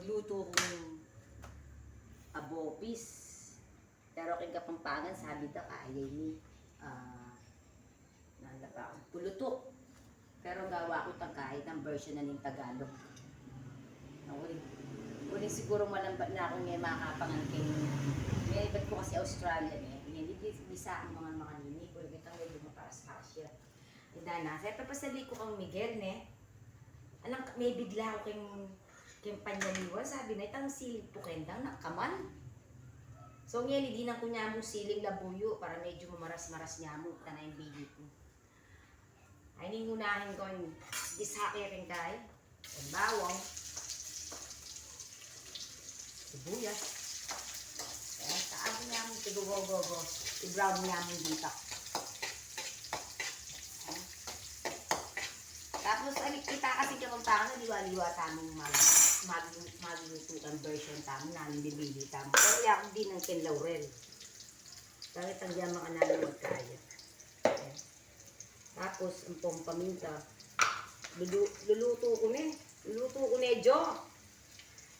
magluto kong abopis. Pero kay Kapampangan, sabi daw, ayaw ni nalaba akong pulutok. Pero gawa ko kahit ang version na ng Tagalog. Uli siguro malamba na ako ngayon makakapangangkin. Ngayon, ba't ko kasi Australian eh. Hindi bisa ang mga nini. Uli kitang medyo maparas-asya. Hindi na. Siyempre pasali ko kang Miguel ne. Alang, may bigla ako kayong panyaliwan. Sabi na, itang siling pukendang nakaman. So ngayon, hindi na ko niya mong siling labuyo para medyo mamaras-maras niya mo. Ito na yung bili ko. Ay, ningunahin ko yung dishakirin kay. Ang bawang. Sibuyas. Ayan, saan niya mong tigugogogo. I-brown niya mong dito. Ayan. Tapos, kita kasi Kapampangan na liwa-liwa tamang magluto ang version tamang namin bibili tamang. Pero wala akong din ng Ken Laurel. Bakit ang diyan mga namin magkaya. Ayan. Tapos, ang paminta. Luluto ko medyo.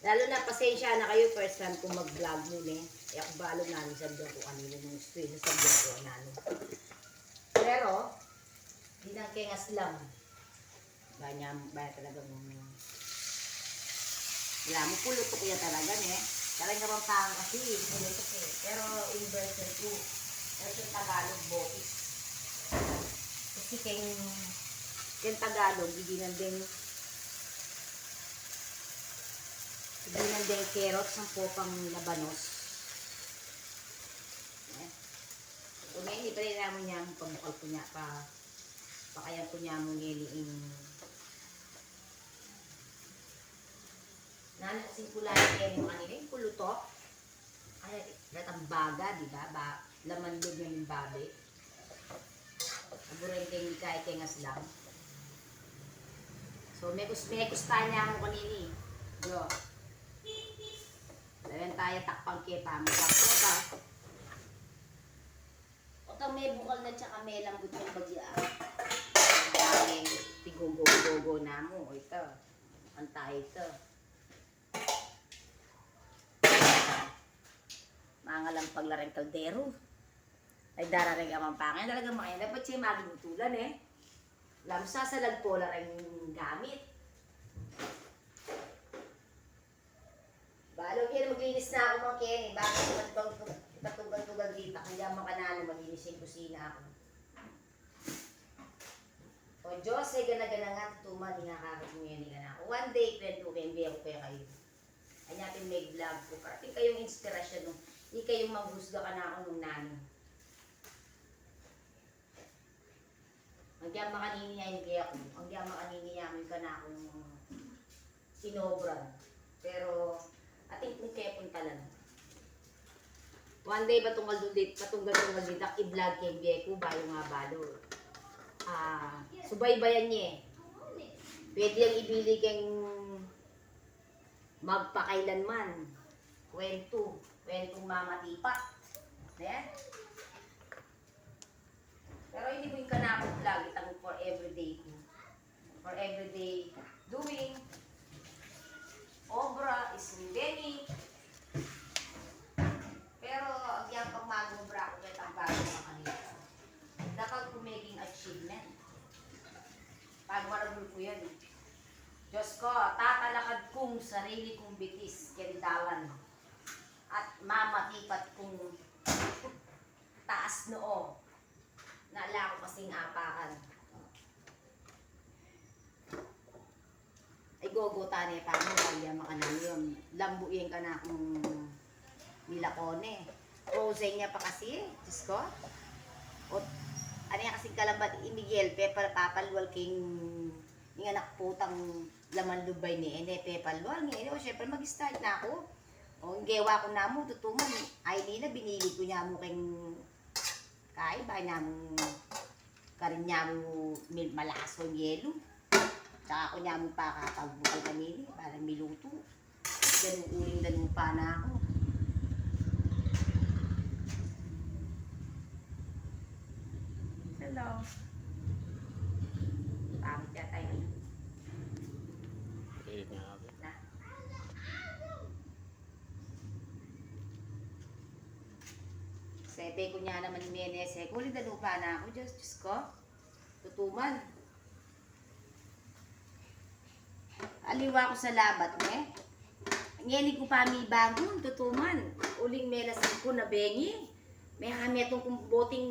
Lalo na pasensya na kayo first time kung mag-vlog mo eh ako balo namin sa vlog ko kanina nung screen sa vlog ko namin. Pero, di nang kengas lang. Baya talagang wala mo puluto ko yan talaga Talagang Kapampangan kasi puluto ko Pero in version 2, version Tagalog bopis. Kasi kayong Tagalog, hindi na din carrots ng popang labanos. Kung hindi pa rin naman niya pamukal ko niya pakayang ko niya mong ngiliing nanakasing kulay kayo yung kanila yung pulutok. Ay, natambaga, di ba? Laman loob niya yung babi. Aburin kayo hindi kahit kengas lang. So, may gusta niya ako kanini. Yo. Dayan tayo takpang kita. Magkakota. Ito may bukal na tsaka may lambot yung bagya. Ang tigugo-gogo na mo. Ito. Antay ito. Mga lampag la rin kaldero. Ay darating Kapampangan. Talagang makain. Dapat siya maglutulan Lamsa sa lagpo la rin gamit. Balo kaya maglinis na ako mga Kenny. Bakit patugal-tugal dito? Kaya makanano maglinis yung kusina ako. O Diyos ay gana-gana nga tutuman. Hindi nga kakagumiyani ka na ako. One day, friend ko kayo. Hindi ako kaya kayo. Ay natin may vlog ko. Parating kayong inspirasyon. Hindi kayong maghusga ka na ako nung nani. Hanggang makaniniyahin kaya ako. Hanggang makaniniyahin ka na akong sinobran. Pero, ating kung kaya punta lang. One day, patunggal dito, i-vlog kay Beko, bayo nga balo. Subaybayan niya Pwede yung ibili kang magpakailanman. Kwentong mamatipat. Ayan. Pero hindi ko yung kanakot vlog, itang for everyday ko. For everyday doing. Obra is many. Pero ang yan pag mag-obra ko kahit ang bago sa kanila. Dapat ko making achievement. Pag maragul ko yan Diyos ko, tatalakad kong sarili kong bitis, kendalan. At mamatipat kong taas noo. Naala ko kasing apakan. Ay gogota niya pa mo, kaya makanang yun. Lambuin ka na akong nilakone. Frozen niya pa kasi, Diyos ko. O, ano yan kasing kalambat, Miguel, papalwal king yung anak putang laman lubay ni Ene, pepalwal ni Ene. O, syempre mag-start na ako. O, yung gewa ko na mo, tutuman. Ay, nila, binili ko niya mo kayong ba niya mo karin niya mo malaso yung yelo. Tsaka ako niya mo pa kakagbuko kanini, parang miluto. Ganun uling danupa na ako. Hello. Pangit yata yun. Pilit nga ako. Na. Sepe ko niya naman ni Menese. Kuli na lupa na ako. Diyos ko. Tutuman. Aliwa ko sa labat, ne? Ngeni ko pa mi bangon, tutuman. Uling melasin ko na bengi. May hami itong boting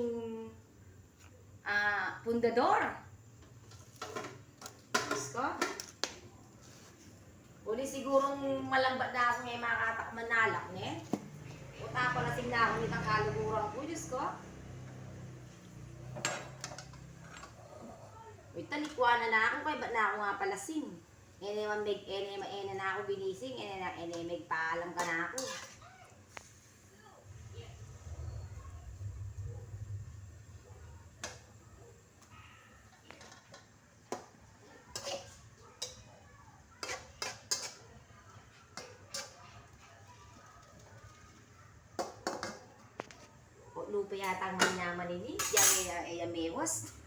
pundador. Diyos ko. Uli sigurong malambat na ako ngayon makakatak manalak, ne? Uta ko lasing na ako nitang kaluguran ko, Diyos ko. Uy, talikwa na ako, kaya ba't na ako nga palasing? Ene na ako binising, ene may paalam ka na ako. Lupa yata ang manyaman ini, diyan ay amewas.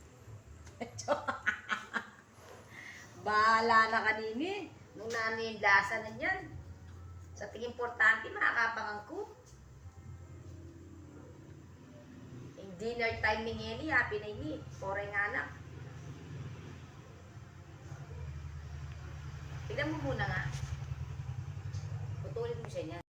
Bahala na kanini. Nung namin lasa na yan. Sa tingin importante, makakapangan ko. Yung dinner timing ini, happy na ini. Poreng anak. Tignan mo muna nga. Putulin mo siya niya.